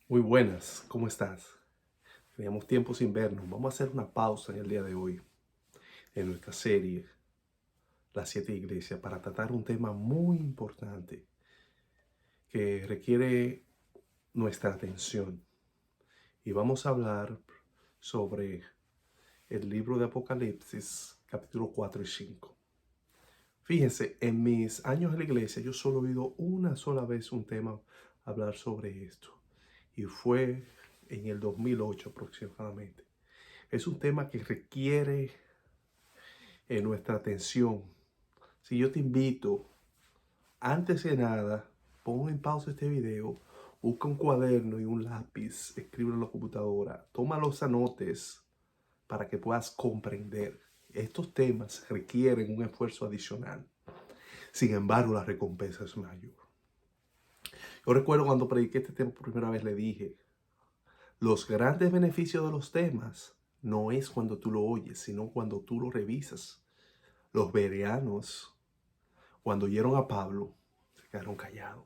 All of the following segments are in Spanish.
Muy buenas, ¿cómo estás? Teníamos tiempo sin vernos. Vamos a hacer una pausa en el día de hoy en nuestra serie Las Siete Iglesias para tratar un tema muy importante que requiere nuestra atención. Y vamos a hablar sobre el libro de Apocalipsis, capítulo 4 y 5. Fíjense, en mis años en la iglesia yo solo he oído una sola vez un tema hablar sobre esto. Y fue en el 2008 aproximadamente. Es un tema que requiere nuestra atención. Si yo te invito, antes de nada, pon en pausa este video, busca un cuaderno y un lápiz, escribe en la computadora, toma los anotes para que puedas comprender. Estos temas requieren un esfuerzo adicional. Sin embargo, la recompensa es mayor. Yo recuerdo cuando prediqué este tema por primera vez, le dije, los grandes beneficios de los temas no es cuando tú lo oyes, sino cuando tú lo revisas. Los bereanos, cuando oyeron a Pablo, se quedaron callados.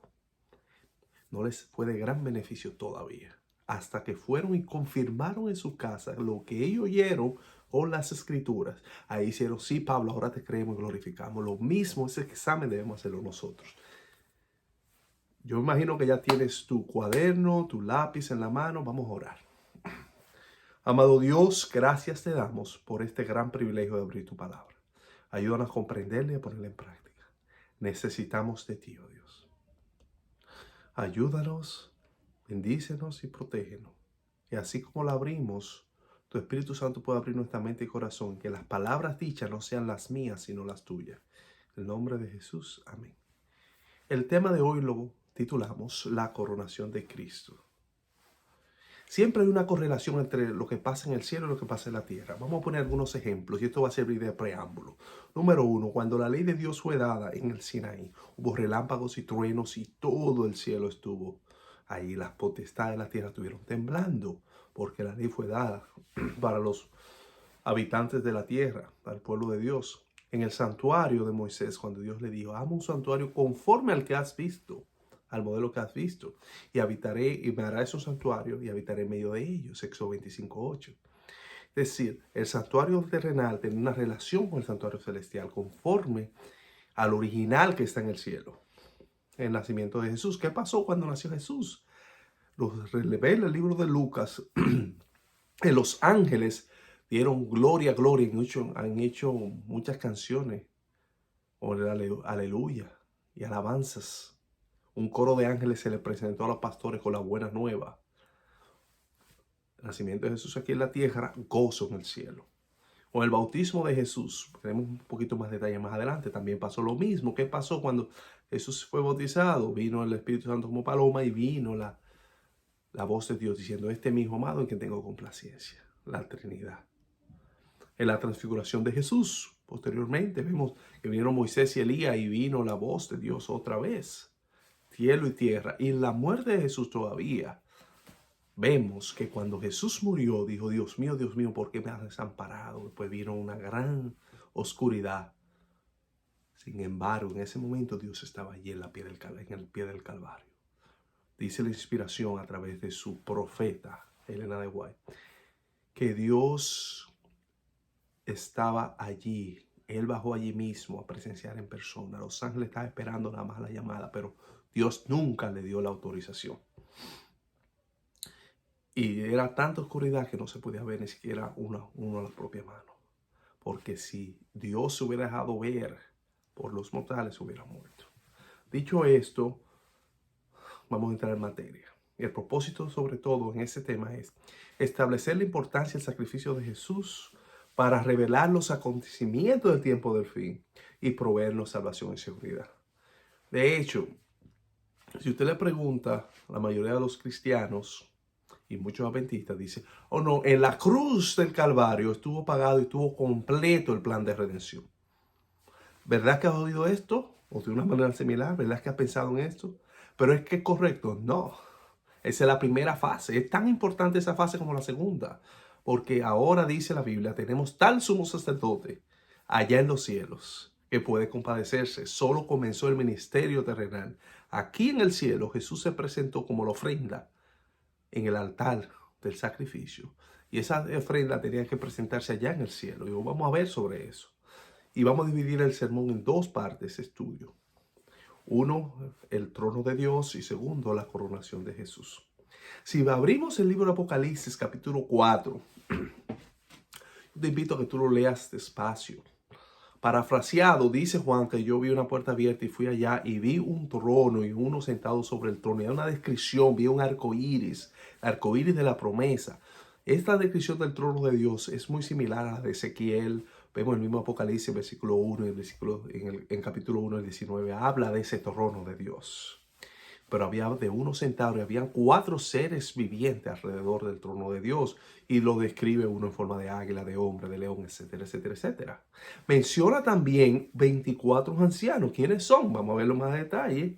No les fue de gran beneficio todavía. Hasta que fueron y confirmaron en su casa lo que ellos oyeron con las escrituras. Ahí hicieron, sí, Pablo, ahora te creemos y glorificamos. Lo mismo, ese examen debemos hacerlo nosotros. Yo imagino que ya tienes tu cuaderno, tu lápiz en la mano. Vamos a orar. Amado Dios, gracias te damos por este gran privilegio de abrir tu palabra. Ayúdanos a comprenderla y a ponerla en práctica. Necesitamos de ti, oh Dios. Ayúdanos, bendícenos y protégenos. Y así como la abrimos, tu Espíritu Santo puede abrir nuestra mente y corazón. Que las palabras dichas no sean las mías, sino las tuyas. En el nombre de Jesús, amén. El tema de hoy lo titulamos La coronación de Cristo. Siempre hay una correlación entre lo que pasa en el cielo y lo que pasa en la tierra. Vamos a poner algunos ejemplos y esto va a servir de preámbulo. Número uno, cuando la ley de Dios fue dada en el Sinaí, hubo relámpagos y truenos y todo el cielo estuvo ahí. Las potestades de la tierra estuvieron temblando porque la ley fue dada para los habitantes de la tierra, para el pueblo de Dios. En el santuario de Moisés, cuando Dios le dijo, hazme un santuario conforme al que has visto, al modelo que has visto, y habitaré, y me hará un santuario, y habitaré en medio de ellos, Éxodo 25:8. Es decir, el santuario terrenal tiene una relación con el santuario celestial, conforme al original que está en el cielo. El nacimiento de Jesús. ¿Qué pasó cuando nació Jesús? Los revela el libro de Lucas. En los ángeles dieron gloria, gloria, han hecho muchas canciones, o aleluya y alabanzas. Un coro de ángeles se le presentó a los pastores con la buena nueva. El nacimiento de Jesús aquí en la tierra, gozo en el cielo. Con el bautismo de Jesús, tenemos un poquito más de detalle más adelante, también pasó lo mismo. ¿Qué pasó cuando Jesús fue bautizado? Vino el Espíritu Santo como paloma y vino la voz de Dios diciendo, este es mi hijo amado en quien tengo complacencia. La Trinidad. En la transfiguración de Jesús, posteriormente vemos que vinieron Moisés y Elías y vino la voz de Dios otra vez. Cielo y tierra. Y en la muerte de Jesús todavía vemos que cuando Jesús murió, dijo, Dios mío, ¿por qué me has desamparado? Después vino una gran oscuridad. Sin embargo, en ese momento Dios estaba allí en el pie del Calvario. Dice la inspiración a través de su profeta, Elena de White, que Dios estaba allí. Él bajó allí mismo a presenciar en persona. Los ángeles estaban esperando nada más la llamada, pero Dios nunca le dio la autorización. Y era tanta oscuridad que no se podía ver ni siquiera uno a la propia mano. Porque si Dios se hubiera dejado ver por los mortales, se hubiera muerto. Dicho esto, vamos a entrar en materia. Y el propósito, sobre todo, en este tema es establecer la importancia del sacrificio de Jesús para revelar los acontecimientos del tiempo del fin y proveernos salvación y seguridad. De hecho, si usted le pregunta a la mayoría de los cristianos y muchos adventistas, dicen, oh no, en la cruz del Calvario estuvo pagado y estuvo completo el plan de redención. ¿Verdad que has oído esto? O de una manera similar, ¿verdad que has pensado en esto? Pero es que es correcto, no. Esa es la primera fase. Es tan importante esa fase como la segunda. Porque ahora dice la Biblia, tenemos tal sumo sacerdote allá en los cielos que puede compadecerse. Solo comenzó el ministerio terrenal. Aquí en el cielo Jesús se presentó como la ofrenda. en el altar del sacrificio. Y esa ofrenda tenía que presentarse allá en el cielo. Y vamos a ver sobre eso. Y vamos a dividir el sermón en dos partes, estudio. Uno, el trono de Dios, y segundo, la coronación de Jesús. Si abrimos el libro de Apocalipsis, capítulo 4, te invito a que tú lo leas despacio. Parafraseado, dice Juan que yo vi una puerta abierta y fui allá y vi un trono y uno sentado sobre el trono. Y hay una descripción, vi un arco iris de la promesa. Esta descripción del trono de Dios es muy similar a la de Ezequiel. Vemos el mismo Apocalipsis, versículo 1 y en capítulo 1, el 19, habla de ese trono de Dios. Pero había de uno sentado y habían 4 seres vivientes alrededor del trono de Dios. Y lo describe uno en forma de águila, de hombre, de león, etcétera, etcétera, etcétera. Menciona también 24 ancianos. ¿Quiénes son? Vamos a verlo más a detalle.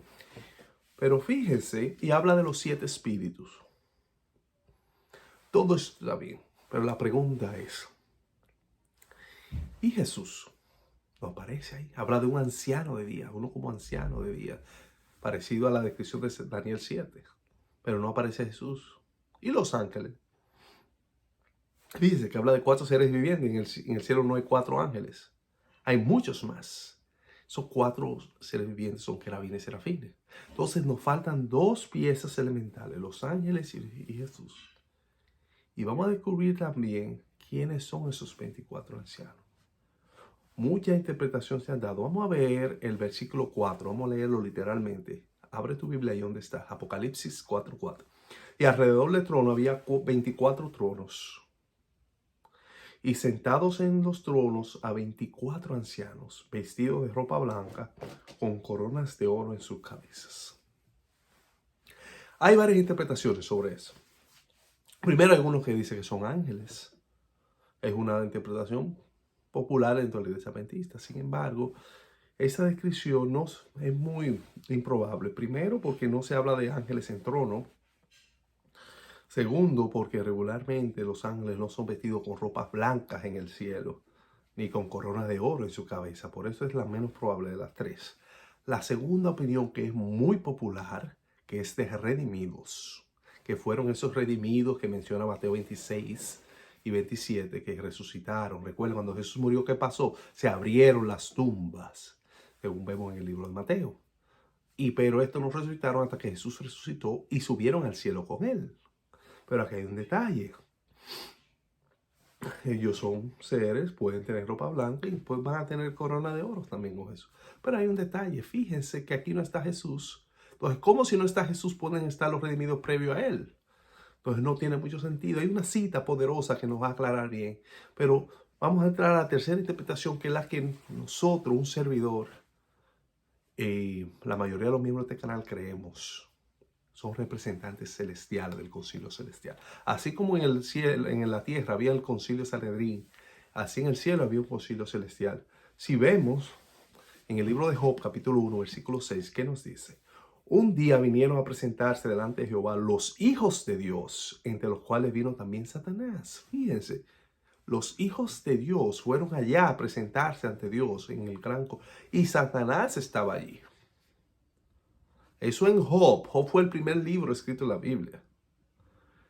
Pero fíjense, y habla de los 7 espíritus. Todo está bien. Pero la pregunta es, ¿y Jesús? No aparece ahí. Habla de un anciano de día, uno como anciano de día, parecido a la descripción de Daniel 7. Pero no aparece Jesús. ¿Y los ángeles? Fíjense que habla de 4 seres vivientes. En el cielo no hay 4 ángeles. Hay muchos más. Esos 4 seres vivientes son querubines y serafines. Entonces nos faltan 2 piezas elementales, los ángeles y Jesús. Y vamos a descubrir también quiénes son esos 24 ancianos. Mucha interpretación se han dado. Vamos a ver el versículo 4. Vamos a leerlo literalmente. Abre tu Biblia ahí donde está. Apocalipsis 4:4. Y alrededor del trono había 24 tronos. Y sentados en los tronos a 24 ancianos, vestidos de ropa blanca, con coronas de oro en sus cabezas. Hay varias interpretaciones sobre eso. Primero hay algunos que dicen que son ángeles. Es una interpretación popular dentro de la iglesia adventista. Sin embargo, esa descripción no es muy improbable. Primero, porque no se habla de ángeles en trono. Segundo, porque regularmente los ángeles no son vestidos con ropas blancas en el cielo, ni con coronas de oro en su cabeza. Por eso es la menos probable de las 3. La segunda opinión, que es muy popular, que es de redimidos, que fueron esos redimidos que menciona Mateo 26 y 27, que resucitaron. Recuerden, cuando Jesús murió, ¿qué pasó? Se abrieron las tumbas, según vemos en el libro de Mateo. Pero estos no resucitaron hasta que Jesús resucitó y subieron al cielo con él. Pero aquí hay un detalle. Ellos son seres, pueden tener ropa blanca y pues van a tener corona de oro también con Jesús. Pero hay un detalle. Fíjense que aquí no está Jesús. Entonces, ¿cómo si no está Jesús pueden estar los redimidos previo a él? Entonces no tiene mucho sentido. Hay una cita poderosa que nos va a aclarar bien. Pero vamos a entrar a la tercera interpretación, que es la que nosotros, un servidor, la mayoría de los miembros de este canal creemos. Son representantes celestiales del concilio celestial. Así como en el cielo, en la tierra había el concilio Sanedrín, así en el cielo había un concilio celestial. Si vemos en el libro de Job, capítulo 1, versículo 6, ¿qué nos dice? Un día vinieron a presentarse delante de Jehová los hijos de Dios, entre los cuales vino también Satanás. Fíjense, los hijos de Dios fueron allá a presentarse ante Dios en el gran... Y Satanás estaba allí. Eso en Job. Job fue el primer libro escrito en la Biblia.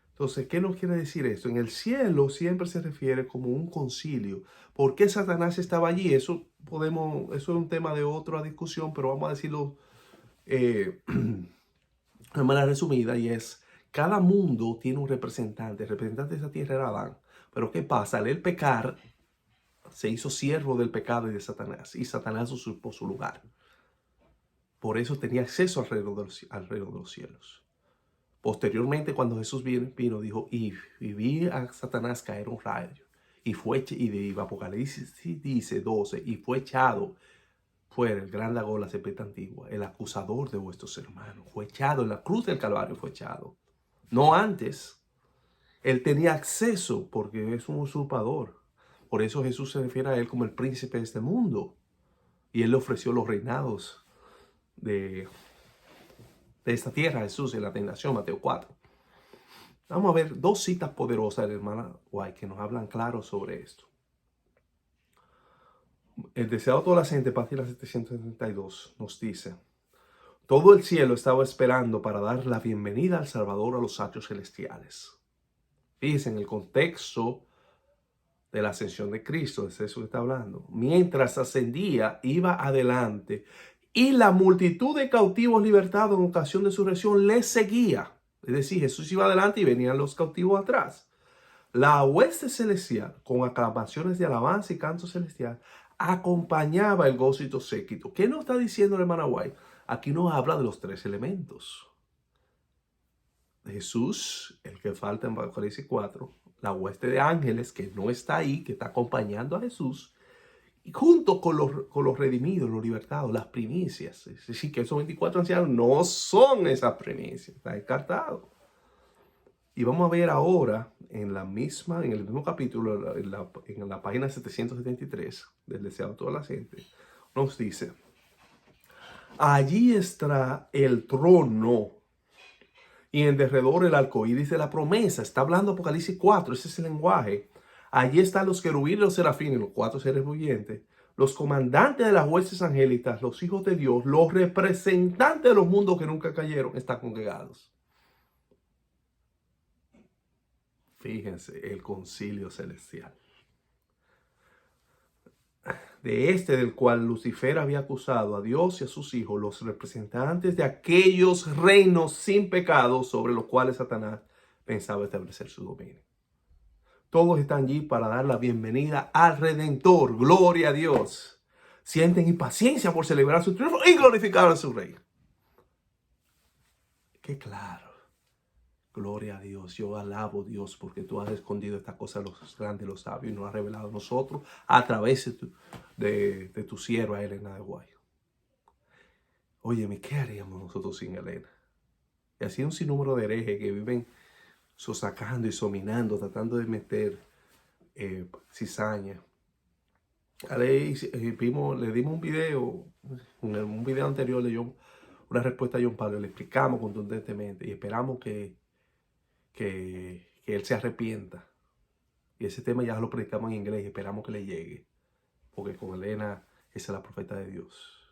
Entonces, ¿qué nos quiere decir esto? En el cielo siempre se refiere como un concilio. ¿Por qué Satanás estaba allí? Eso es un tema de otra discusión, pero vamos a decirlo de manera resumida, y es, cada mundo tiene un representante. El representante de esa tierra era Adán. Pero ¿qué pasa? Al él pecar, se hizo siervo del pecado y de Satanás. Y Satanás usurpó su lugar. Por eso tenía acceso al reino de los cielos. Posteriormente, cuando Jesús vino, dijo, y vi a Satanás caer un rayo. Y de Apocalipsis dice 12, y fue echado fuera el gran dragón, la serpiente antigua, el acusador de vuestros hermanos. Fue echado en la cruz del Calvario, fue echado. No antes. Él tenía acceso porque es un usurpador. Por eso Jesús se refiere a él como el príncipe de este mundo. Y él le ofreció los reinados de esta tierra a Jesús en la tentación, Mateo 4. Vamos a ver 2 citas poderosas de la hermana White que nos hablan claro sobre esto. El deseado toda la gente, página 772, nos dice: Todo el cielo estaba esperando para dar la bienvenida al Salvador a los atrios celestiales. Fíjense en el contexto de la ascensión de Cristo, es eso que está hablando. Mientras ascendía, iba adelante y la multitud de cautivos libertados en ocasión de su resurrección le seguía. Es decir, Jesús iba adelante y venían los cautivos atrás. La hueste celestial, con aclamaciones de alabanza y canto celestial, acompañaba el gócito séquito. ¿Qué nos está diciendo el hermano White? Aquí nos habla de los tres elementos. Jesús, el que falta en Apocalipsis 4, la hueste de ángeles que no está ahí, que está acompañando a Jesús, y junto con los redimidos, los libertados, las primicias. Es decir, que esos 24 ancianos no son esas primicias, está descartado. Y vamos a ver ahora en el mismo capítulo, en la página 773 del Deseado de toda la gente, nos dice: allí está el trono y en derredor el arcoíris de la promesa. Está hablando Apocalipsis 4, ese es el lenguaje. Allí están los querubines y los serafines, los 4 seres vivientes, los comandantes de las huestes angélicas, los hijos de Dios, los representantes de los mundos que nunca cayeron, están congregados. Fíjense, el concilio celestial. Del cual Lucifer había acusado a Dios y a sus hijos, los representantes de aquellos reinos sin pecado sobre los cuales Satanás pensaba establecer su dominio. Todos están allí para dar la bienvenida al Redentor. Gloria a Dios. Sienten impaciencia por celebrar su triunfo y glorificar a su Rey. Qué claro. Gloria a Dios. Yo alabo a Dios porque tú has escondido esta cosa a los grandes, los sabios, y nos has revelado a nosotros a través de tu sierva Elena de White. Óyeme, ¿qué haríamos nosotros sin Elena? Y así un sinnúmero de herejes que viven sosacando y sominando, tratando de meter cizaña. Le dimos un video anterior, le dio una respuesta a John Pablo, le explicamos contundentemente y esperamos que él se arrepienta. Y ese tema ya lo predicamos en inglés y esperamos que le llegue, porque con Elena esa es la profeta de Dios.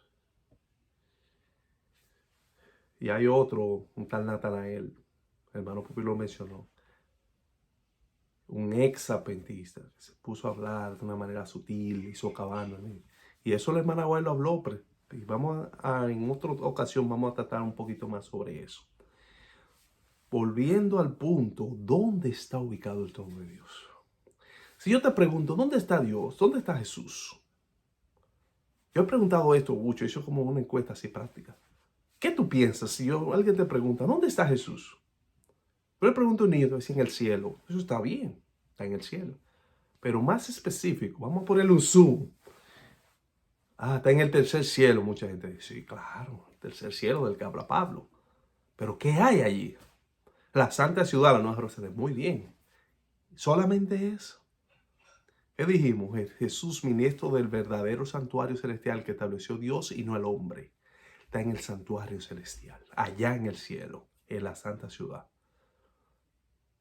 Y hay otro, un tal Natanael, el hermano Pupi lo mencionó, un ex adventista, que se puso a hablar de una manera sutil y socavando. Y eso la hermana White lo habló, y en otra ocasión vamos a tratar un poquito más sobre eso. Volviendo al punto, ¿dónde está ubicado el trono de Dios? Si yo te pregunto, ¿dónde está Dios? ¿Dónde está Jesús? Yo he preguntado esto mucho, he hecho como una encuesta así práctica. ¿Qué tú piensas si alguien te pregunta, ¿dónde está Jesús? Yo le pregunto a un niño, te dice en el cielo. Eso está bien, está en el cielo. Pero más específico, vamos a ponerle un zoom. Está en el tercer cielo. Mucha gente dice, sí, claro, el tercer cielo del que habla Pablo. Pero ¿qué hay allí? La santa ciudad, la Nueva Jerusalén. Muy bien. Solamente eso. ¿Qué dijimos? Jesús, ministro del verdadero santuario celestial que estableció Dios y no el hombre, está en el santuario celestial, allá en el cielo, en la santa ciudad.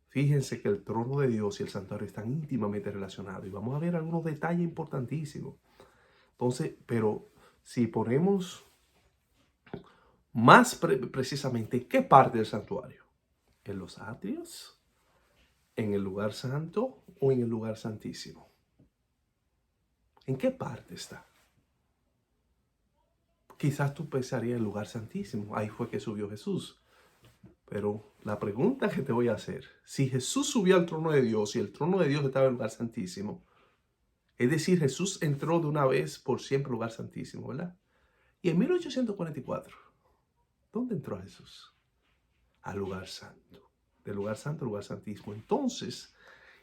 Fíjense que el trono de Dios y el santuario están íntimamente relacionados y vamos a ver algunos detalles importantísimos. Entonces, pero si ponemos más precisamente, ¿en qué parte del santuario? ¿En los atrios? ¿En el lugar santo o en el lugar santísimo? ¿En qué parte está? Quizás tú pensarías en el lugar santísimo. Ahí fue que subió Jesús. Pero la pregunta que te voy a hacer, si Jesús subió al trono de Dios y el trono de Dios estaba en el lugar santísimo, es decir, Jesús entró de una vez por siempre al lugar santísimo, ¿verdad? Y en 1844, ¿dónde entró Jesús? Al lugar santo. Del lugar santo al lugar santísimo. Entonces,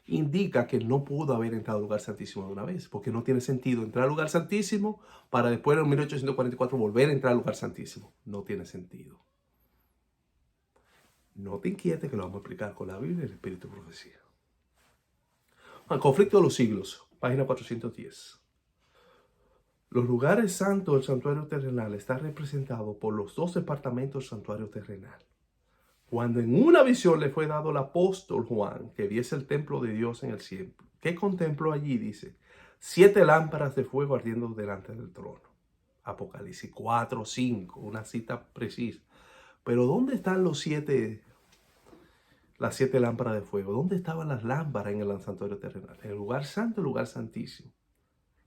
indica que no pudo haber entrado al lugar santísimo de una vez, porque no tiene sentido entrar al lugar santísimo para después en 1844 volver a entrar al lugar santísimo. No tiene sentido. No te inquietes que lo vamos a explicar con la Biblia y el Espíritu de Profecía. El conflicto de los siglos, página 410. Los lugares santos del santuario terrenal están representados por los 2 departamentos del santuario terrenal. Cuando en una visión le fue dado al apóstol Juan que viese el templo de Dios en el cielo, ¿qué contempló allí? Dice, 7 lámparas de fuego ardiendo delante del trono. Apocalipsis 4, 5, una cita precisa. Pero ¿dónde están las 7 lámparas de fuego? ¿Dónde estaban las lámparas en el santuario terrenal? En el lugar santo, el lugar santísimo.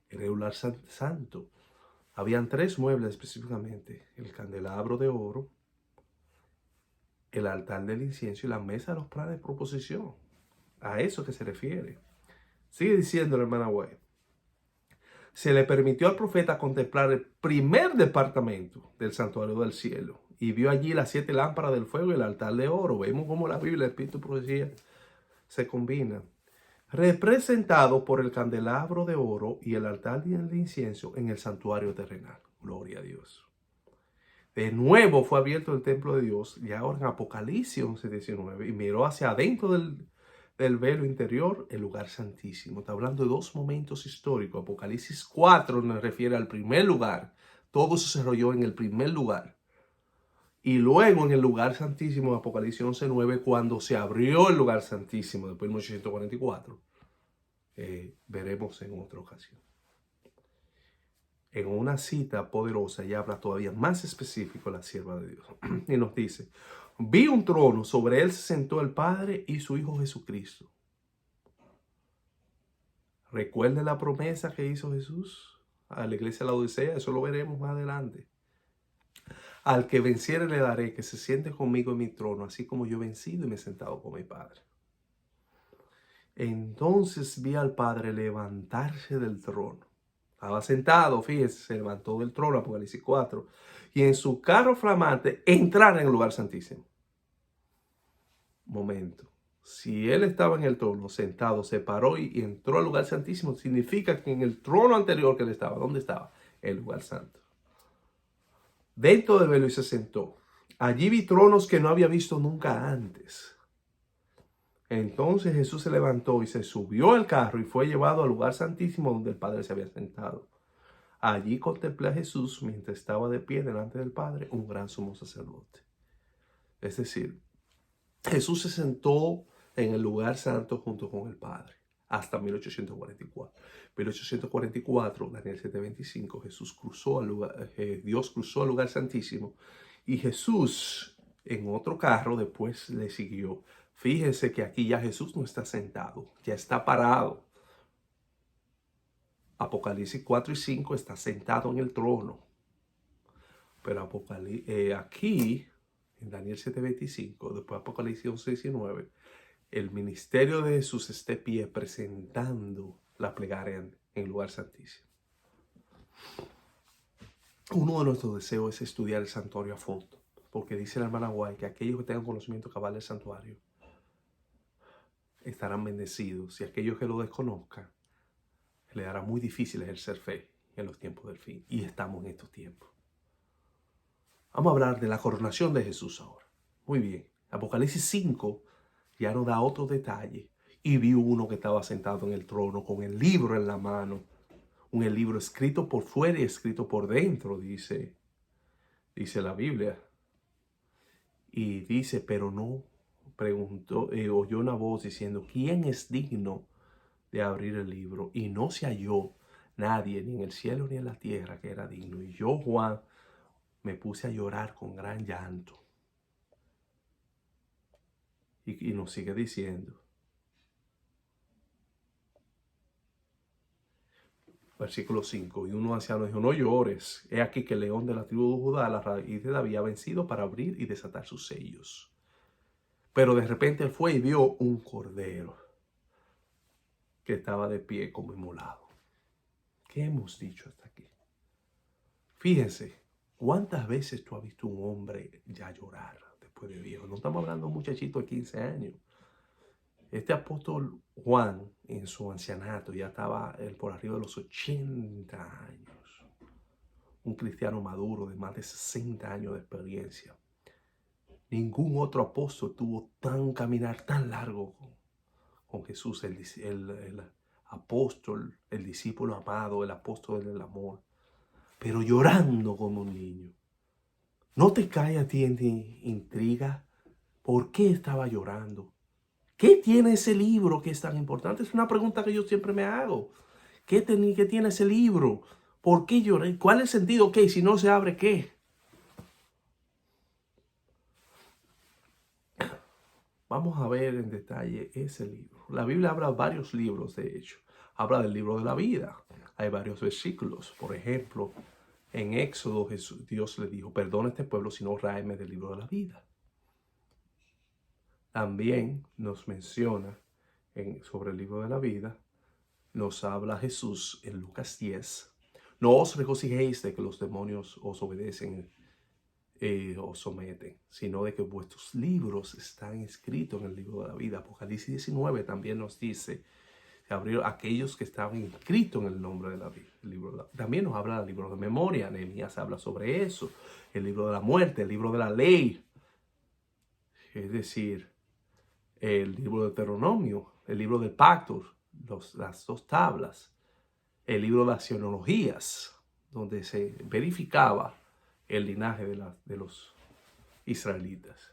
En el lugar santo habían 3 muebles específicamente: el candelabro de oro, el altar del incienso y la mesa de los planes de proposición. A eso que se refiere. Sigue diciendo la hermana White. Se le permitió al profeta contemplar el primer departamento del santuario del cielo y vio allí las 7 lámparas del fuego y el altar de oro. Vemos cómo la Biblia, el Espíritu y profecía se combinan. Representado por el candelabro de oro y el altar de incienso en el santuario terrenal. Gloria a Dios. De nuevo fue abierto el templo de Dios, y ahora en Apocalipsis 11:19, y miró hacia adentro del velo interior, el lugar santísimo. Está hablando de 2 momentos históricos. Apocalipsis 4 nos refiere al primer lugar. Todo eso se desarrolló en el primer lugar. Y luego en el lugar santísimo, Apocalipsis 11:9, cuando se abrió el lugar santísimo, después de 1844, veremos en otra ocasión. En una cita poderosa, ella habla todavía más específico la sierva de Dios. Y nos dice: vi un trono, sobre él se sentó el Padre y su Hijo Jesucristo. Recuerde la promesa que hizo Jesús a la iglesia de la Odisea, eso lo veremos más adelante. Al que venciere le daré que se siente conmigo en mi trono, así como yo he vencido y me he sentado con mi Padre. Entonces vi al Padre levantarse del trono. Estaba sentado, fíjese, se levantó del trono, Apocalipsis 4, y en su carro flamante entrar en el lugar santísimo. Momento. Si él estaba en el trono, sentado, se paró y entró al lugar santísimo, significa que en el trono anterior que él estaba, ¿dónde estaba? El lugar santo. Dentro del velo y se sentó. Allí vi tronos que no había visto nunca antes. Entonces Jesús se levantó y se subió al carro y fue llevado al lugar santísimo donde el Padre se había sentado. Allí contemplé a Jesús mientras estaba de pie delante del Padre, un gran sumo sacerdote. Es decir, Jesús se sentó en el lugar santo junto con el Padre hasta 1844. 1844, Daniel 7:25, Dios cruzó al lugar santísimo y Jesús en otro carro después le siguió. Fíjense que aquí ya Jesús no está sentado, ya está parado. Apocalipsis 4 y 5 está sentado en el trono. Pero aquí, en Daniel 7:25, después Apocalipsis 11:19, el ministerio de Jesús está de pie presentando la plegaria en el lugar santísimo. Uno de nuestros deseos es estudiar el santuario a fondo, porque dice la hermana White que aquellos que tengan conocimiento cabal del santuario estarán bendecidos, y aquellos que lo desconozcan le hará muy difícil ejercer fe en los tiempos del fin, y estamos en estos tiempos. Vamos a hablar de la coronación de Jesús ahora. Muy bien, Apocalipsis 5 ya nos da otro detalle. Y vi uno que estaba sentado en el trono con el libro en la mano. Un libro escrito por fuera y escrito por dentro, dice la Biblia. Y dice, pero no preguntó, oyó una voz diciendo, ¿quién es digno de abrir el libro? Y no se halló nadie, ni en el cielo ni en la tierra, que era digno. Y yo, Juan, me puse a llorar con gran llanto. Y nos sigue diciendo. Versículo 5. Y uno anciano dijo, no llores. He aquí que el león de la tribu de Judá, la raíz de David, ha vencido para abrir y desatar sus sellos. Pero de repente él fue y vio un cordero que estaba de pie como inmolado. ¿Qué hemos dicho hasta aquí? Fíjense, ¿cuántas veces tú has visto un hombre ya llorar después de viejo? No estamos hablando de un muchachito de 15 años. Este apóstol Juan, en su ancianato, ya estaba por arriba de los 80 años. Un cristiano maduro de más de 60 años de experiencia. Ningún otro apóstol tuvo caminar tan largo con Jesús, el apóstol, el discípulo amado, el apóstol del amor, pero llorando como un niño. ¿No te cae a ti en intriga por qué estaba llorando? ¿Qué tiene ese libro que es tan importante? Es una pregunta que yo siempre me hago. ¿Qué tiene ese libro? ¿Por qué lloré? ¿Cuál es el sentido? Ok, si no se abre, ¿qué? Vamos a ver en detalle ese libro. La Biblia habla de varios libros, de hecho. Habla del libro de la vida. Hay varios versículos. Por ejemplo, en Éxodo, Dios le dijo, perdona a este pueblo si no ráeme del libro de la vida. También nos menciona sobre el libro de la vida, nos habla Jesús en Lucas 10. No os regocijéis de que los demonios os obedecen, os someten, sino de que vuestros libros están escritos en el libro de la vida. Apocalipsis 19 también nos dice, se abrieron aquellos que estaban inscritos en el nombre de la vida. También nos habla del libro de memoria. Nehemías habla sobre eso. El libro de la muerte, el libro de la ley. Es decir, el libro de Deuteronomio, el libro del pacto, las dos tablas, el libro de las genealogías, donde se verificaba el linaje de los israelitas.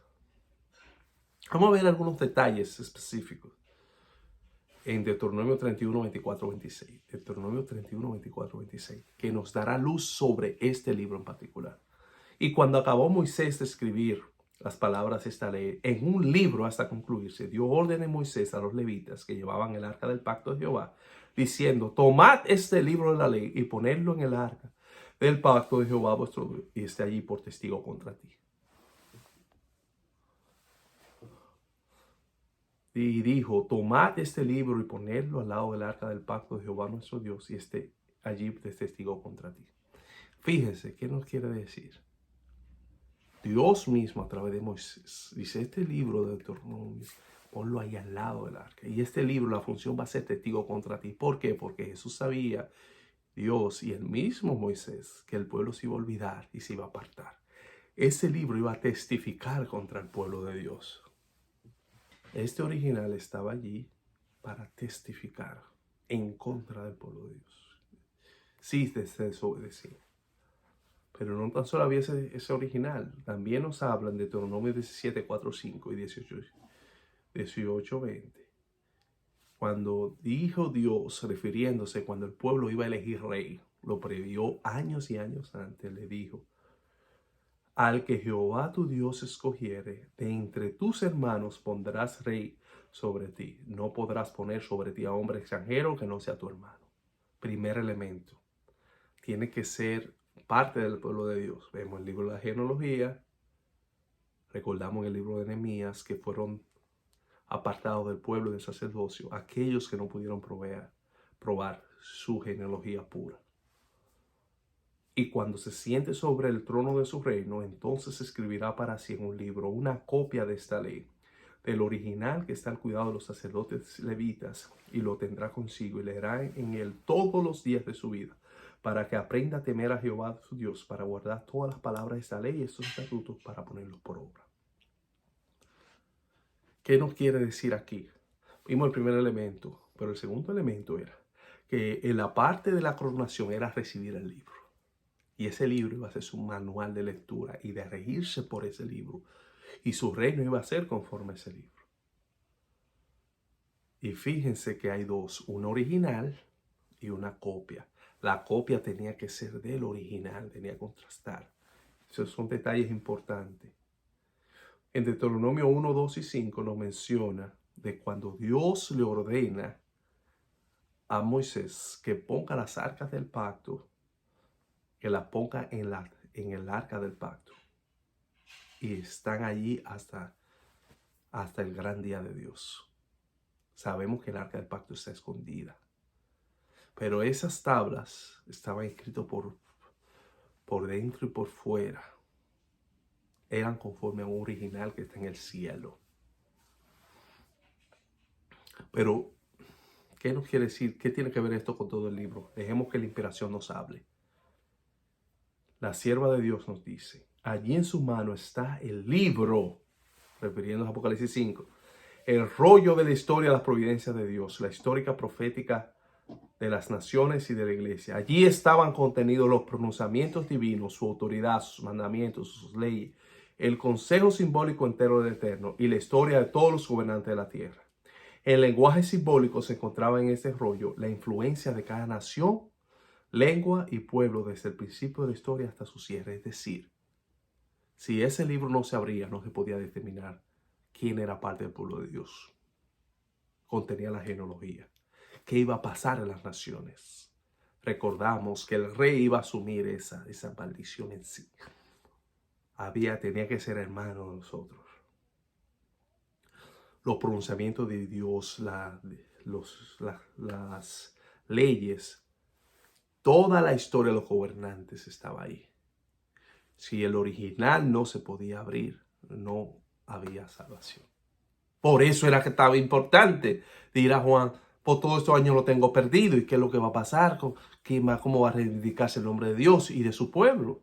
Vamos a ver algunos detalles específicos en Deuteronomio 31, 24, 26. Deuteronomio 31, 24, 26, que nos dará luz sobre este libro en particular. Y cuando acabó Moisés de escribir las palabras de esta ley en un libro hasta concluirse, dio orden a Moisés a los levitas que llevaban el arca del pacto de Jehová, diciendo, tomad este libro de la ley y ponedlo en el arca del pacto de Jehová vuestro Dios, y esté allí por testigo contra ti. Y dijo, tomad este libro y ponedlo al lado del arca del pacto de Jehová nuestro Dios, y esté allí de testigo contra ti. Fíjense, ¿qué nos quiere decir? Dios mismo a través de Moisés dice, este libro de Deuteronomio, ponlo ahí al lado del arca. Y este libro, la función va a ser testigo contra ti. ¿Por qué? Porque Jesús sabía, Dios y el mismo Moisés, que el pueblo se iba a olvidar y se iba a apartar. Ese libro iba a testificar contra el pueblo de Dios. Este original estaba allí para testificar en contra del pueblo de Dios. Sí, desobedecía. Pero no tan solo había ese original. También nos hablan de Deuteronomio 17, 4, 5 y 18, 20. Cuando dijo Dios, refiriéndose cuando el pueblo iba a elegir rey, lo previó años y años antes, le dijo, al que Jehová tu Dios escogiere, de entre tus hermanos pondrás rey sobre ti. No podrás poner sobre ti a hombre extranjero que no sea tu hermano. Primer elemento. Tiene que ser parte del pueblo de Dios. Vemos el libro de la genealogía, recordamos el libro de Nehemías, que fueron apartados del pueblo del sacerdocio, aquellos que no pudieron probar su genealogía pura. Y cuando se siente sobre el trono de su reino, entonces escribirá para sí en un libro una copia de esta ley, del original que está al cuidado de los sacerdotes levitas, y lo tendrá consigo y leerá en él todos los días de su vida, para que aprenda a temer a Jehová su Dios, para guardar todas las palabras de esta ley y estos estatutos para ponerlos por obra. ¿Qué nos quiere decir aquí? Vimos el primer elemento, pero el segundo elemento era que en la parte de la coronación era recibir el libro. Y ese libro iba a ser su manual de lectura y de regirse por ese libro. Y su reino iba a ser conforme a ese libro. Y fíjense que hay dos, una original y una copia. La copia tenía que ser del original, tenía que contrastar. Esos son detalles importantes. En Deuteronomio 1, 2 y 5 nos menciona de cuando Dios le ordena a Moisés que ponga las arcas del pacto, que las ponga en el arca del pacto. Y están allí hasta el gran día de Dios. Sabemos que el arca del pacto está escondida. Pero esas tablas estaban escritas por dentro y por fuera. Eran conforme a un original que está en el cielo. Pero, ¿qué nos quiere decir? ¿Qué tiene que ver esto con todo el libro? Dejemos que la inspiración nos hable. La sierva de Dios nos dice, allí en su mano está el libro, refiriéndose a Apocalipsis 5, el rollo de la historia de las providencias de Dios, la histórica profética de las naciones y de la iglesia. Allí estaban contenidos los pronunciamientos divinos, su autoridad, sus mandamientos, sus leyes, el consejo simbólico entero del Eterno y la historia de todos los gobernantes de la tierra. El lenguaje simbólico se encontraba en este rollo, la influencia de cada nación, lengua y pueblo desde el principio de la historia hasta su cierre. Es decir, si ese libro no se abría, no se podía determinar quién era parte del pueblo de Dios. Contenía la genealogía. ¿Qué iba a pasar en las naciones? Recordamos que el rey iba a asumir esa maldición en sí. Tenía que ser hermano de nosotros. Los pronunciamientos de Dios, las leyes, toda la historia de los gobernantes estaba ahí. Si el original no se podía abrir, no había salvación. Por eso era que estaba importante. Dirá Juan, por todos estos años lo tengo perdido. ¿Y qué es lo que va a pasar? ¿Cómo va a reivindicarse el nombre de Dios y de su pueblo?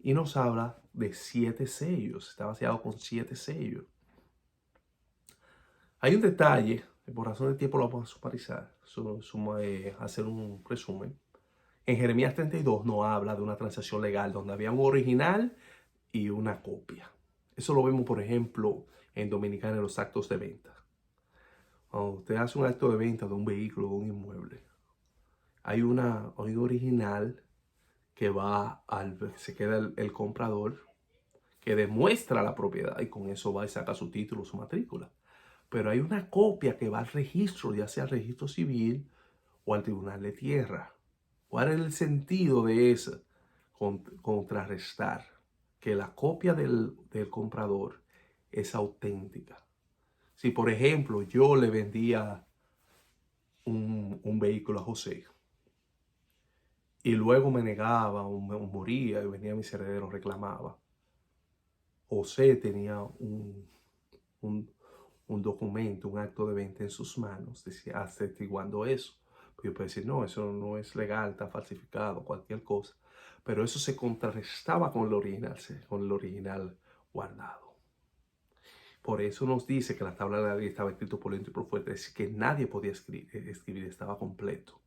Y nos habla de 7 sellos. Está vaciado con 7 sellos. Hay un detalle, que por razón de tiempo lo vamos a sumarizar, hacer un resumen. En Jeremías 32 nos habla de una transacción legal donde había un original y una copia. Eso lo vemos, por ejemplo, en Dominicana en los actos de venta. Cuando usted hace un acto de venta de un vehículo, de un inmueble, hay un original que se queda el comprador, que demuestra la propiedad y con eso va y saca su título, su matrícula. Pero hay una copia que va al registro, ya sea al registro civil o al tribunal de tierra. ¿Cuál es el sentido de eso? Contrarrestar que la copia del comprador es auténtica. Si, por ejemplo, yo le vendía un vehículo a José y luego me negaba o moría y venía mis herederos, reclamaba, José tenía un documento, un acto de venta en sus manos, decía, atestiguando eso. Pues yo puedo decir, no, eso no es legal, está falsificado, cualquier cosa. Pero eso se contrarrestaba con el original guardado. Por eso nos dice que la tabla de la ley estaba escrito por lento y por fuerte, es decir, que nadie podía escribir, estaba completo.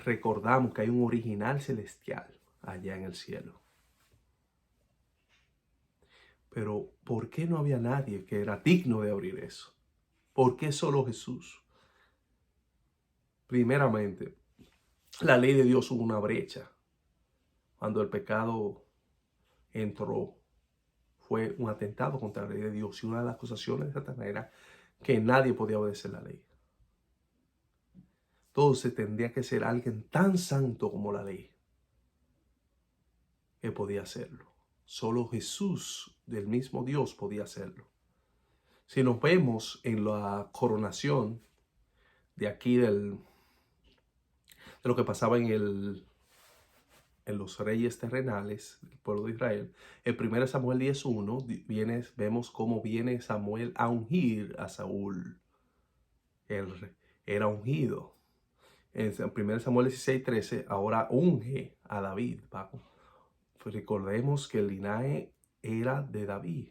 Recordamos que hay un original celestial allá en el cielo. Pero ¿por qué no había nadie que era digno de abrir eso? ¿Por qué solo Jesús? Primeramente, la ley de Dios hubo una brecha. Cuando el pecado entró, fue un atentado contra la ley de Dios. Y una de las acusaciones de Satanás era que nadie podía obedecer la ley. Entonces tendría que ser alguien tan santo como la ley que podía hacerlo. Solo Jesús, del mismo Dios, podía hacerlo. Si nos vemos en la coronación de aquí de lo que pasaba en los reyes terrenales del pueblo de Israel, en 1 Samuel 10:1 vemos cómo viene Samuel a ungir a Saúl. Él era ungido. En 1 Samuel 16:13 ahora unge a David. Recordemos que el linaje era de David.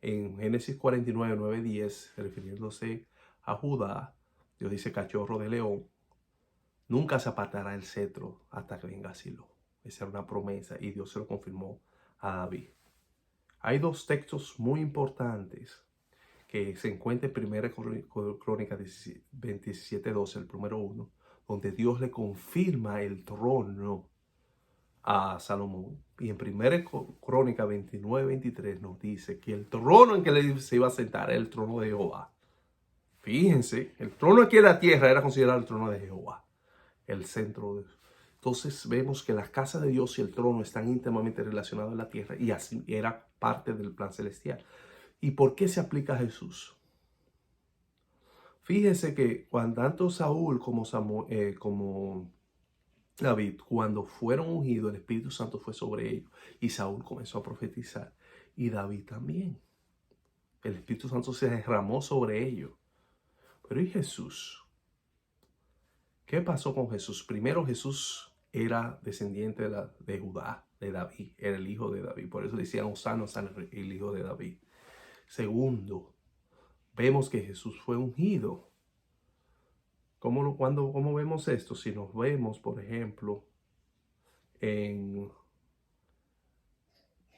En Génesis 49:9-10, refiriéndose a Judá, Dios dice cachorro de león, nunca se apartará el cetro hasta que venga Silo. Esa era una promesa y Dios se lo confirmó a David. Hay 2 textos muy importantes que se encuentran en 1 Crónicas 27:12, el primero 1, donde Dios le confirma el trono a Salomón. Y en 1 Crónica 29:23 nos dice que el trono en que se iba a sentar era el trono de Jehová. Fíjense, el trono aquí en la tierra era considerado el trono de Jehová, el centro de... Entonces vemos que la casa de Dios y el trono están íntimamente relacionados en la tierra y así era parte del plan celestial. ¿Y por qué se aplica a Jesús? Fíjense que cuando tanto Saúl como David, cuando fueron ungidos, el Espíritu Santo fue sobre ellos y Saúl comenzó a profetizar y David también. El Espíritu Santo se derramó sobre ellos. Pero ¿y Jesús? ¿Qué pasó con Jesús? Primero, Jesús era descendiente de Judá, de David, era el hijo de David. Por eso decían, Hosana, Hosana, el hijo de David. Segundo, vemos que Jesús fue ungido. ¿Cómo vemos esto? Si nos vemos, por ejemplo, en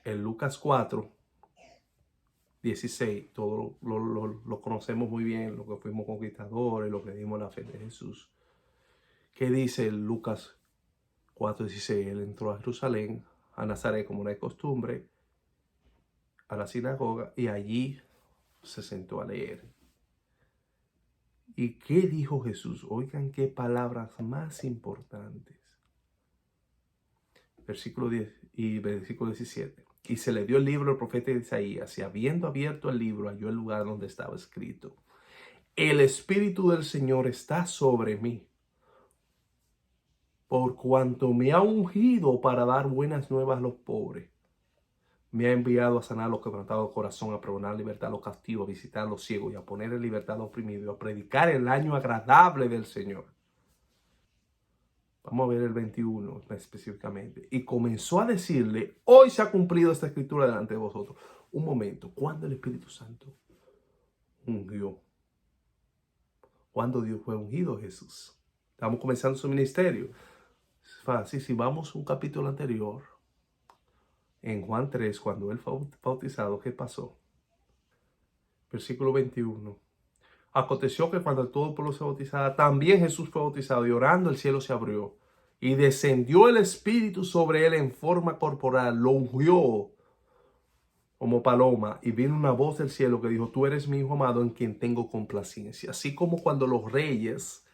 Lucas 4:16, todo lo conocemos muy bien, lo que fuimos conquistadores, lo que dimos la fe de Jesús. ¿Qué dice Lucas 4:16? Él entró a Jerusalén, a Nazaret, como era de costumbre, a la sinagoga, y allí se sentó a leer. ¿Y qué dijo Jesús? Oigan qué palabras más importantes. Versículo 10 y versículo 17. Y se le dio el libro al profeta Isaías, y habiendo abierto el libro, halló el lugar donde estaba escrito: El Espíritu del Señor está sobre mí, por cuanto me ha ungido para dar buenas nuevas a los pobres. Me ha enviado a sanar a los quebrantados de corazón, a pregonar libertad a los cautivos, a visitar a los ciegos y a poner en libertad a los oprimidos, a predicar el año agradable del Señor. Vamos a ver el 21 específicamente. Y comenzó a decirle: hoy se ha cumplido esta escritura delante de vosotros. Un momento, ¿cuándo el Espíritu Santo ungió? ¿Cuándo Dios fue ungido Jesús? Estamos comenzando su ministerio. Es fácil, si vamos a un capítulo anterior, en Juan 3, cuando él fue bautizado, ¿qué pasó? Versículo 21. Aconteció que cuando todo el pueblo se bautizaba, también Jesús fue bautizado, y orando el cielo se abrió, y descendió el Espíritu sobre él en forma corporal, lo ungió como paloma, y vino una voz del cielo que dijo: tú eres mi Hijo amado, en quien tengo complacencia. Así como cuando los reyes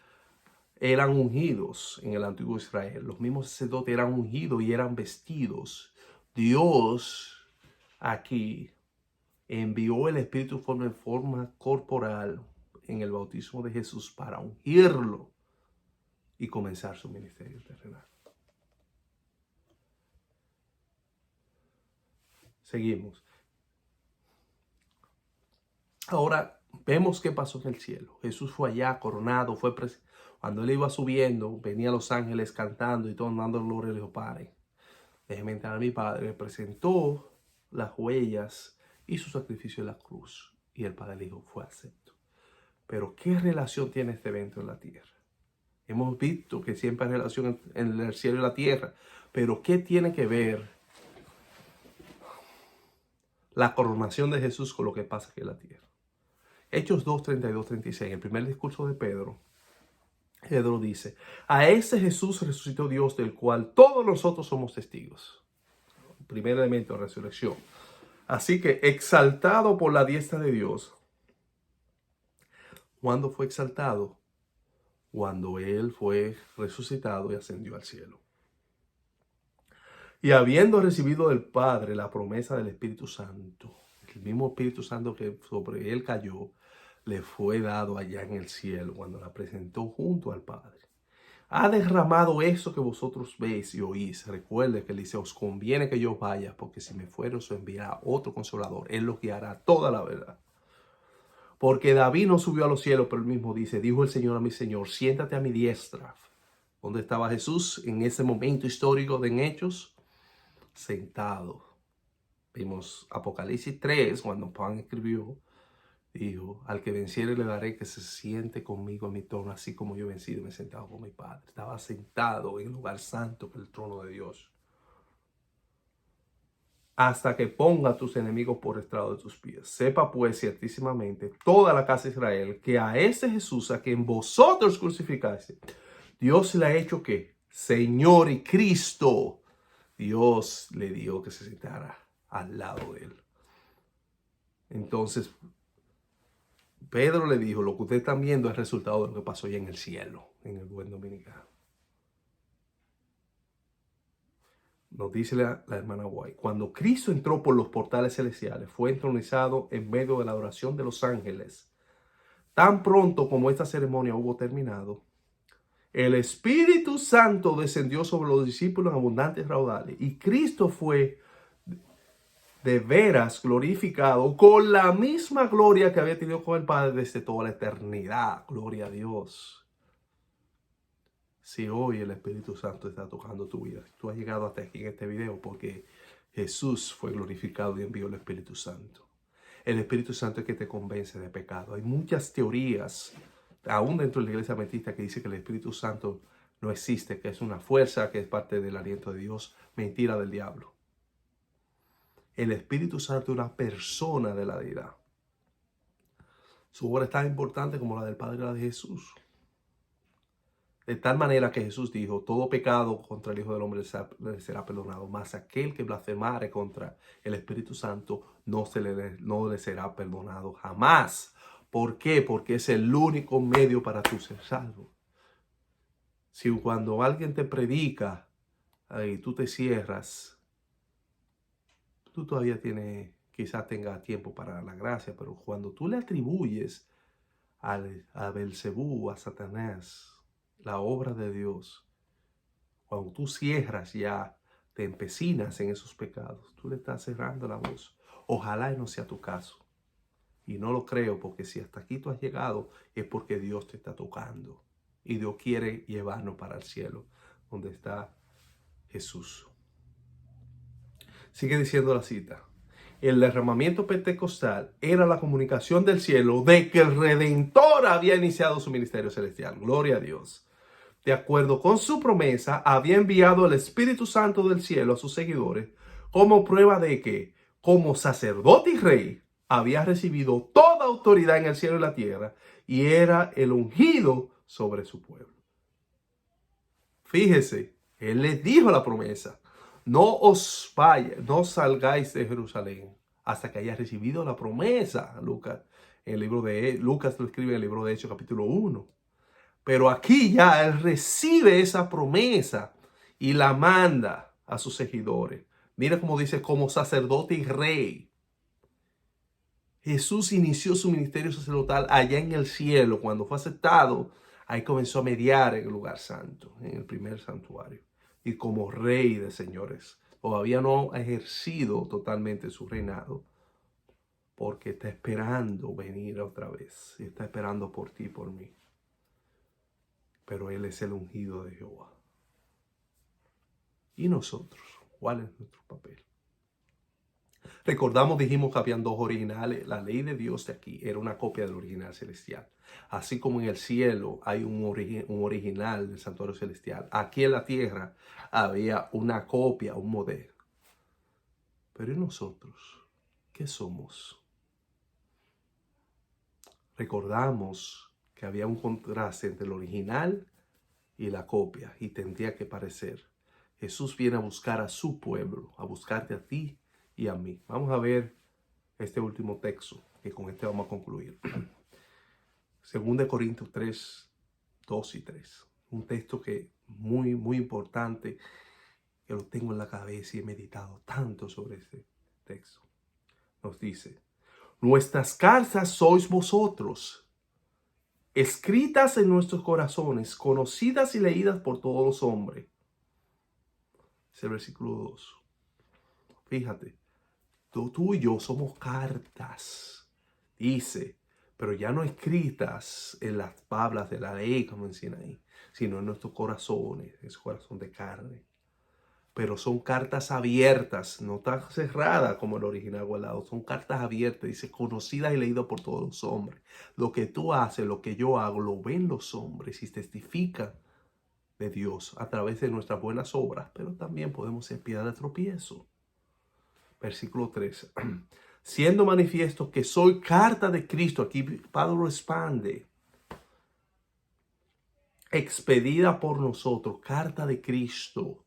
eran ungidos en el antiguo Israel, los mismos sacerdotes eran ungidos y eran vestidos, Dios aquí envió el Espíritu en forma corporal en el bautismo de Jesús para ungirlo y comenzar su ministerio terrenal. Seguimos. Ahora vemos qué pasó en el cielo. Jesús fue allá coronado, cuando él iba subiendo, venían los ángeles cantando y todos dando gloria. Le dijo: Padre, déjeme entrar a mi Padre. Le presentó las huellas y su sacrificio en la cruz. Y el Padre le dijo: fue acepto. Pero ¿qué relación tiene este evento en la tierra? Hemos visto que siempre hay relación en el cielo y la tierra. Pero ¿qué tiene que ver la coronación de Jesús con lo que pasa aquí en la tierra? Hechos 2, 32, 36. El primer discurso de Pedro dice: a ese Jesús resucitó Dios, del cual todos nosotros somos testigos. Primer elemento de resurrección. Así que, exaltado por la diestra de Dios. ¿Cuándo fue exaltado? Cuando él fue resucitado y ascendió al cielo. Y habiendo recibido del Padre la promesa del Espíritu Santo, el mismo Espíritu Santo que sobre él cayó, le fue dado allá en el cielo cuando la presentó junto al Padre. Ha derramado eso que vosotros veis y oís. Recuerde que él dice: os conviene que yo vaya, porque si me fuero, os enviará otro consolador. Él los guiará toda la verdad. Porque David no subió a los cielos, pero él mismo dice: dijo el Señor a mi Señor, siéntate a mi diestra. ¿Dónde estaba Jesús en ese momento histórico de Hechos? Sentado. Vimos Apocalipsis 3, cuando Juan escribió, dijo: al que venciere le daré que se siente conmigo en mi trono, así como yo he vencido y me he sentado con mi Padre. Estaba sentado en el lugar santo, que es el trono de Dios. Hasta que ponga a tus enemigos por estrado de tus pies. Sepa pues ciertísimamente toda la casa de Israel que a ese Jesús a quien vosotros crucificaste, Dios le ha hecho que Señor y Cristo. Dios le dio que se sentara al lado de él. Entonces Pedro le dijo: lo que ustedes están viendo es el resultado de lo que pasó ya en el cielo, en el buen dominicano. Nos dice la hermana White: cuando Cristo entró por los portales celestiales, fue entronizado en medio de la adoración de los ángeles. Tan pronto como esta ceremonia hubo terminado, el Espíritu Santo descendió sobre los discípulos en abundantes raudales, y Cristo fue de veras glorificado con la misma gloria que había tenido con el Padre desde toda la eternidad. Gloria a Dios. Si hoy el Espíritu Santo está tocando tu vida, tú has llegado hasta aquí en este video porque Jesús fue glorificado y envió el Espíritu Santo. El Espíritu Santo es que te convence de pecado. Hay muchas teorías, aún dentro de la iglesia adventista, que dice que el Espíritu Santo no existe, que es una fuerza, que es parte del aliento de Dios. Mentira del diablo. El Espíritu Santo es una persona de la deidad. Su obra es tan importante como la del Padre y la de Jesús. De tal manera que Jesús dijo, todo pecado contra el Hijo del Hombre le será perdonado, mas aquel que blasfemare contra el Espíritu Santo no le será perdonado jamás. ¿Por qué? Porque es el único medio para tú ser salvo. Si cuando alguien te predica y tú te cierras, tú todavía quizás tenga tiempo para la gracia, pero cuando tú le atribuyes a Belcebú, a Satanás, la obra de Dios, cuando tú cierras ya, te empecinas en esos pecados, tú le estás cerrando la voz. Ojalá y no sea tu caso. Y no lo creo, porque si hasta aquí tú has llegado, es porque Dios te está tocando. Y Dios quiere llevarnos para el cielo, donde está Jesús. Sigue diciendo la cita. El derramamiento pentecostal era la comunicación del cielo de que el Redentor había iniciado su ministerio celestial. Gloria a Dios. De acuerdo con su promesa, había enviado el Espíritu Santo del cielo a sus seguidores como prueba de que, como sacerdote y rey, había recibido toda autoridad en el cielo y la tierra y era el ungido sobre su pueblo. Fíjese, él les dijo la promesa: no os vayáis, no salgáis de Jerusalén hasta que hayáis recibido la promesa. Lucas lo escribe en el libro de Hechos, capítulo 1. Pero aquí ya él recibe esa promesa y la manda a sus seguidores. Mira cómo dice, como sacerdote y rey. Jesús inició su ministerio sacerdotal allá en el cielo. Cuando fue aceptado, ahí comenzó a mediar en el lugar santo, en el primer santuario. Y como rey de señores, todavía no ha ejercido totalmente su reinado, porque está esperando venir otra vez. Y está esperando por ti y por mí. Pero Él es el ungido de Jehová. ¿Y nosotros? ¿Cuál es nuestro papel? Recordamos, dijimos que habían dos originales. La ley de Dios de aquí era una copia del original celestial. Así como en el cielo hay un original del santuario celestial, aquí en la tierra había una copia, un modelo. Pero ¿y nosotros? ¿Qué somos? Recordamos que había un contraste entre el original y la copia, y tendría que parecer. Jesús viene a buscar a su pueblo, a buscarte a ti y a mí. Vamos a ver este último texto, que con este vamos a concluir. 2 Corintios 3, 2 y 3. Un texto que muy, muy importante, que lo tengo en la cabeza y he meditado tanto sobre este texto. Nos dice: nuestras cartas sois vosotros, escritas en nuestros corazones, conocidas y leídas por todos los hombres. Es el versículo 2. Fíjate, tú y yo somos cartas, dice, pero ya no escritas en las tablas de la ley, como menciona ahí, sino en nuestros corazones, ese corazón de carne. Pero son cartas abiertas, no tan cerradas como el original guardado, son cartas abiertas, dice, conocidas y leídas por todos los hombres. Lo que tú haces, lo que yo hago, lo ven los hombres y testifican de Dios a través de nuestras buenas obras, pero también podemos ser piedra de tropiezo. Versículo 13. Siendo manifiesto que soy carta de Cristo, aquí Pablo lo expande, expedida por nosotros, carta de Cristo.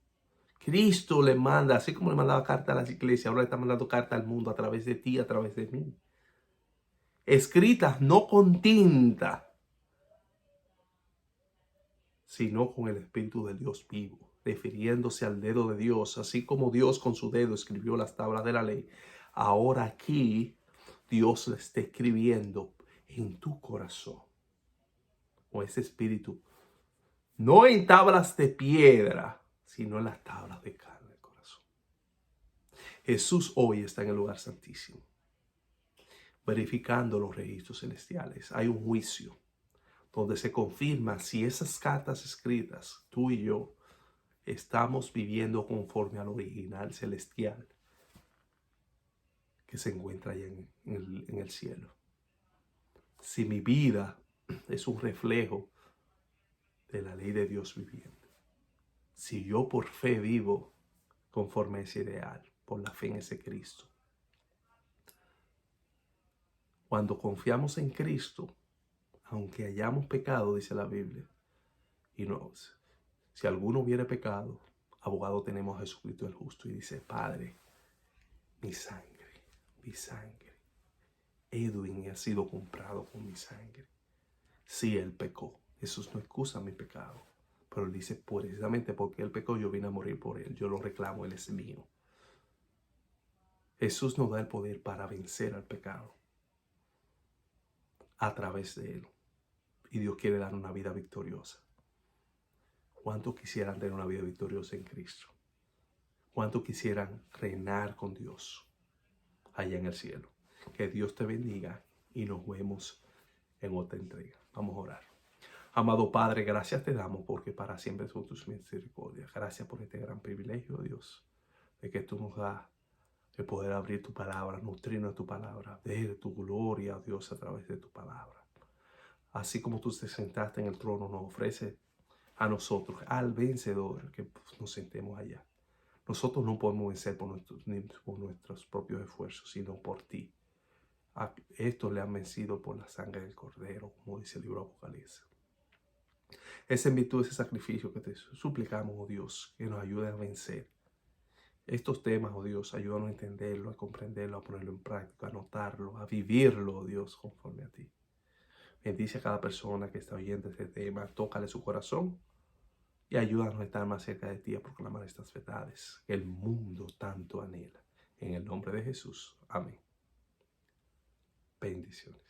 Cristo le manda, así como le mandaba carta a las iglesias, ahora le está mandando carta al mundo a través de ti, a través de mí. Escritas no con tinta, sino con el Espíritu de Dios vivo, refiriéndose al dedo de Dios, así como Dios con su dedo escribió las tablas de la ley. Ahora aquí Dios le está escribiendo en tu corazón, con ese Espíritu, no en tablas de piedra, sino en las tablas de carne del corazón. Jesús hoy está en el lugar santísimo, verificando los registros celestiales. Hay un juicio donde se confirma si esas cartas escritas, tú y yo, estamos viviendo conforme al original celestial que se encuentra allá en el cielo. Si mi vida es un reflejo de la ley de Dios viviente, si yo por fe vivo conforme a ese ideal, por la fe en ese Cristo. Cuando confiamos en Cristo, aunque hayamos pecado, dice la Biblia, Y no, si alguno hubiere pecado, abogado tenemos a Jesucristo el justo. Y dice, Padre, mi sangre. Edwin ha sido comprado con mi sangre. Sí, él pecó. Jesús no excusa mi pecado. Pero él dice, precisamente porque él pecó, yo vine a morir por él. Yo lo reclamo, él es mío. Jesús nos da el poder para vencer al pecado a través de él. Y Dios quiere dar una vida victoriosa. ¿Cuántos quisieran tener una vida victoriosa en Cristo? ¿Cuántos quisieran reinar con Dios allá en el cielo? Que Dios te bendiga y nos vemos en otra entrega. Vamos a orar. Amado Padre, gracias te damos porque para siempre son tus misericordias. Gracias por este gran privilegio, Dios, de que tú nos das el poder abrir tu palabra, nutrirnos de tu palabra, ver tu gloria, Dios, a través de tu palabra. Así como tú te sentaste en el trono, nos ofrece a nosotros, al vencedor, que nos sentemos allá. Nosotros no podemos vencer ni por nuestros propios esfuerzos, sino por ti. Estos le han vencido por la sangre del Cordero, como dice el libro de Apocalipsis. Es en virtud de ese sacrificio que te suplicamos, oh Dios, que nos ayude a vencer estos temas, oh Dios. Ayúdanos a entenderlo, a comprenderlo, a ponerlo en práctica, a notarlo, a vivirlo, oh Dios, conforme a ti. Bendice a cada persona que está oyendo este tema, tócale su corazón y ayúdanos a estar más cerca de ti, a proclamar estas verdades que el mundo tanto anhela. En el nombre de Jesús. Amén. Bendiciones.